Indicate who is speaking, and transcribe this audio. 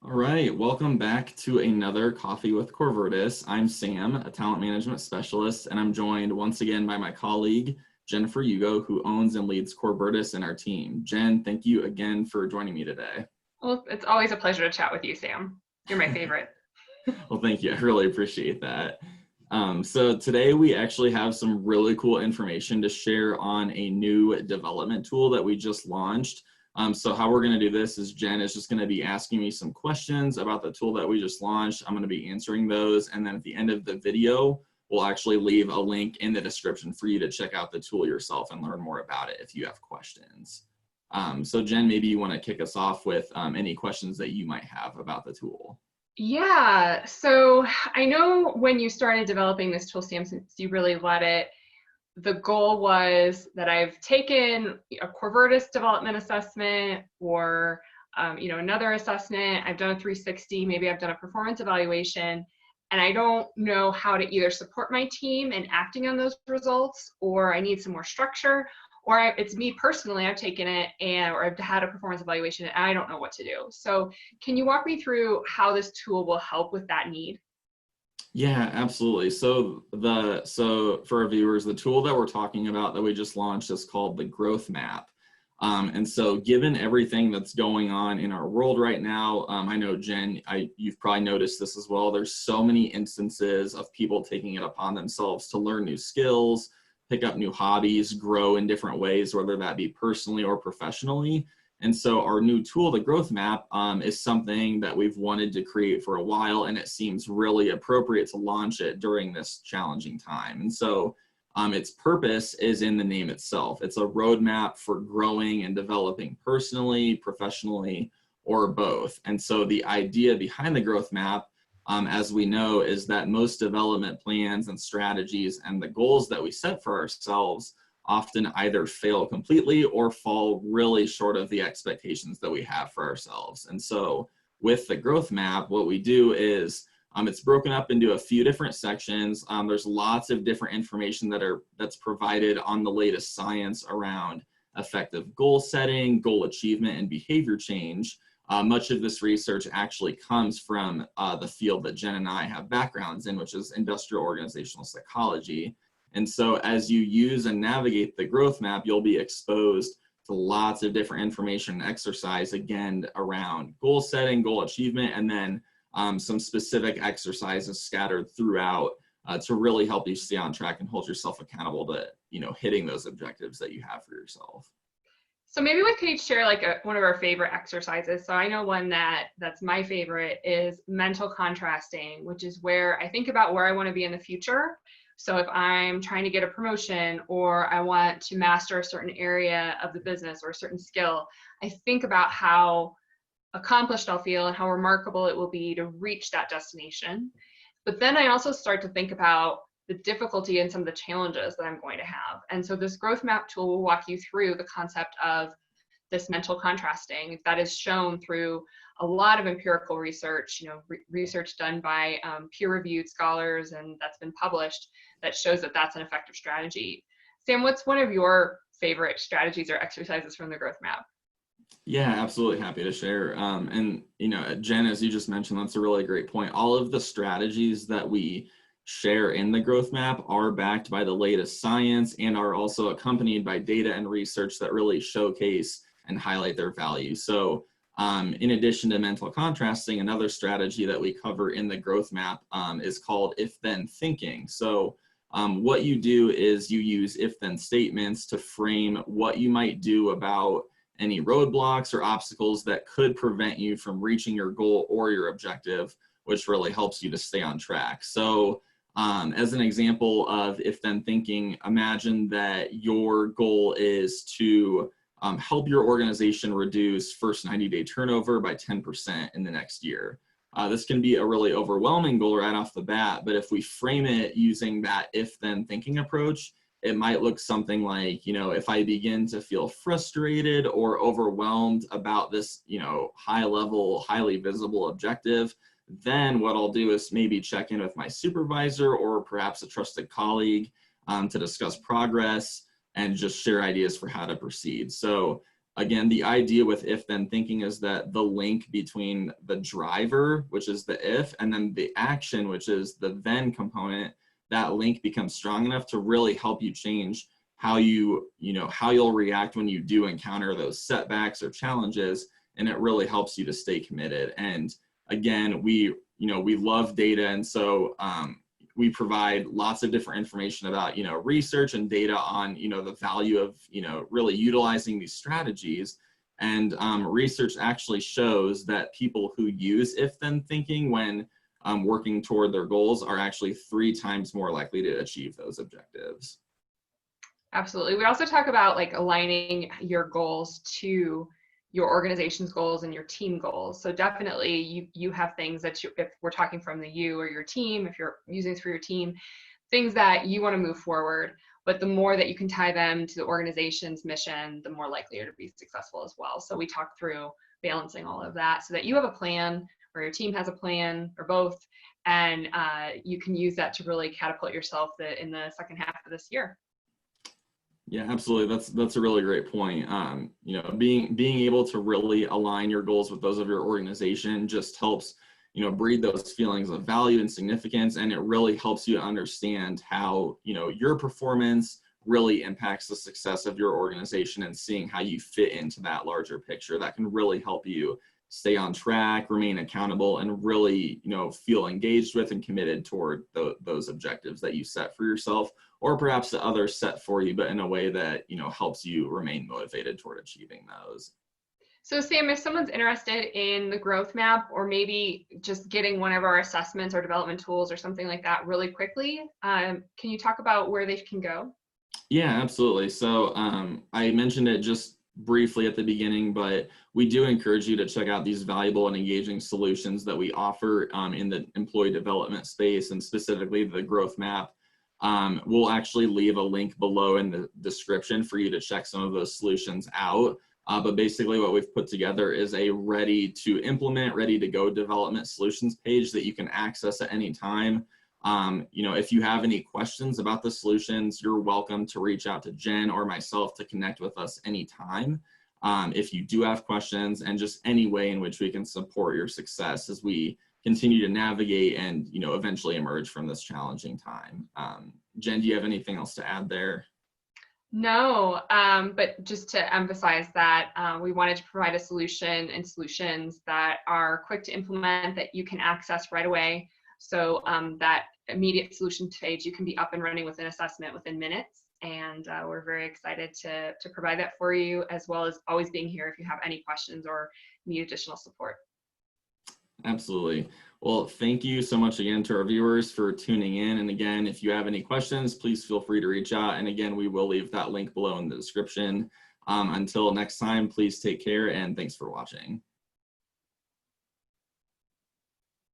Speaker 1: All right, welcome back to another Coffee with Corvertis. I'm Sam, a talent management specialist, and I'm joined once again by my colleague, Jennifer Hugo, who owns and leads Corvertis in our team. Jen, thank you again for joining me today.
Speaker 2: Well, it's always a pleasure to chat with you, Sam. You're my favorite.
Speaker 1: Well, thank you. I really appreciate that. So today we actually have some really cool information to share on a new development tool that we just launched. So how we're going to do this is Jen is just going to be asking me some questions about the tool that we just launched. I'm going to be answering those. And then at the end of the video, we'll actually leave a link in the description for you to check out the tool yourself and learn more about it if you have questions. So Jen, maybe you want to kick us off with any questions that you might have about the tool.
Speaker 2: Yeah, so I know when you started developing this tool, Sam, since you really led it, the goal was that I've taken a Corvertis development assessment or another assessment. I've done a 360, maybe I've done a performance evaluation, and I don't know how to either support my team in acting on those results, or I need some more structure, or it's me personally, I've taken it or I've had a performance evaluation and I don't know what to do. So can you walk me through how this tool will help with that need?
Speaker 1: Yeah, absolutely. So for our viewers, the tool that we're talking about that we just launched is called the Growth Map. And so given everything that's going on in our world right now, I know Jen, you've probably noticed this as well. There's so many instances of people taking it upon themselves to learn new skills, pick up new hobbies, grow in different ways, whether that be personally or professionally. And so our new tool, the Growth Map, is something that we've wanted to create for a while, and it seems really appropriate to launch it during this challenging time. And so its purpose is in the name itself. It's a roadmap for growing and developing personally, professionally, or both. And so the idea behind the Growth Map, as we know, is that most development plans and strategies and the goals that we set for ourselves often either fail completely or fall really short of the expectations that we have for ourselves. And so with the Growth Map, what we do is it's broken up into a few different sections. There's lots of different information that's provided on the latest science around effective goal setting, goal achievement, and behavior change. Much of this research actually comes from the field that Jen and I have backgrounds in, which is industrial organizational psychology. And so as you use and navigate the Growth Map, you'll be exposed to lots of different information and exercise, again, around goal setting, goal achievement, and then some specific exercises scattered throughout to really help you stay on track and hold yourself accountable to, hitting those objectives that you have for yourself.
Speaker 2: So maybe we could each share like one of our favorite exercises. So I know one that's my favorite is mental contrasting, which is where I think about where I want to be in the future. So if I'm trying to get a promotion or I want to master a certain area of the business or a certain skill, I think about how accomplished I'll feel and how remarkable it will be to reach that destination. But then I also start to think about the difficulty and some of the challenges that I'm going to have. And so this Growth Map tool will walk you through the concept of this mental contrasting that is shown through a lot of empirical research, research done by peer-reviewed scholars, and that's been published that shows that that's an effective strategy. Sam, what's one of your favorite strategies or exercises from the Growth Map?
Speaker 1: Yeah, absolutely happy to share. Jen, as you just mentioned, that's a really great point. All of the strategies that we share in the Growth Map are backed by the latest science and are also accompanied by data and research that really showcase and highlight their value. So in addition to mental contrasting, another strategy that we cover in the Growth Map is called if-then thinking. So what you do is you use if-then statements to frame what you might do about any roadblocks or obstacles that could prevent you from reaching your goal or your objective, which really helps you to stay on track. So as an example of if-then thinking, imagine that your goal is to help your organization reduce first 90-day turnover by 10% in the next year. This can be a really overwhelming goal right off the bat, but if we frame it using that if-then thinking approach, it might look something like, if I begin to feel frustrated or overwhelmed about this, high level, highly visible objective, then what I'll do is maybe check in with my supervisor or perhaps a trusted colleague to discuss progress and just share ideas for how to proceed. So again, the idea with if then thinking is that the link between the driver, which is the if, and then the action, which is the then component, that link becomes strong enough to really help you change how how you'll react when you do encounter those setbacks or challenges, and it really helps you to stay committed. And again, we love data, and so we provide lots of different information about research and data on the value of really utilizing these strategies. And research actually shows that people who use if then thinking when working toward their goals are actually 3 times more likely to achieve those objectives.
Speaker 2: Absolutely. We also talk about like aligning your goals to your organization's goals and your team goals. So definitely you have things that if we're talking from the you or your team, if you're using this for your team, things that you want to move forward, but the more that you can tie them to the organization's mission, the more likely you're to be successful as well. So we talk through balancing all of that so that you have a plan or your team has a plan or both, and you can use that to really catapult yourself in the second half of this year.
Speaker 1: Yeah, absolutely. That's a really great point. Being able to really align your goals with those of your organization just helps, breed those feelings of value and significance, and it really helps you understand how, your performance really impacts the success of your organization, and seeing how you fit into that larger picture. That can really help you stay on track, remain accountable, and really, feel engaged with and committed toward those objectives that you set for yourself, or perhaps the others set for you, but in a way that, helps you remain motivated toward achieving those.
Speaker 2: So Sam, if someone's interested in the growth map, or maybe just getting one of our assessments or development tools or something like that really quickly, can you talk about where they can go?
Speaker 1: Yeah, absolutely. So I mentioned it just briefly at the beginning, but we do encourage you to check out these valuable and engaging solutions that we offer in the employee development space, and specifically the growth map. We'll actually leave a link below in the description for you to check some of those solutions out. But basically what we've put together is a ready to implement, ready to go development solutions page that you can access at any time. If you have any questions about the solutions, you're welcome to reach out to Jen or myself to connect with us anytime. If you do have questions, and just any way in which we can support your success as we continue to navigate and, eventually emerge from this challenging time. Jen, do you have anything else to add there?
Speaker 2: No, but just to emphasize that we wanted to provide a solution and solutions that are quick to implement, that you can access right away. So that immediate solution page, you can be up and running with an assessment within minutes. And we're very excited to provide that for you, as well as always being here if you have any questions or need additional support.
Speaker 1: Absolutely. Well, thank you so much again to our viewers for tuning in. And again, if you have any questions, please feel free to reach out. And again, we will leave that link below in the description. Until next time, please take care, and thanks for watching.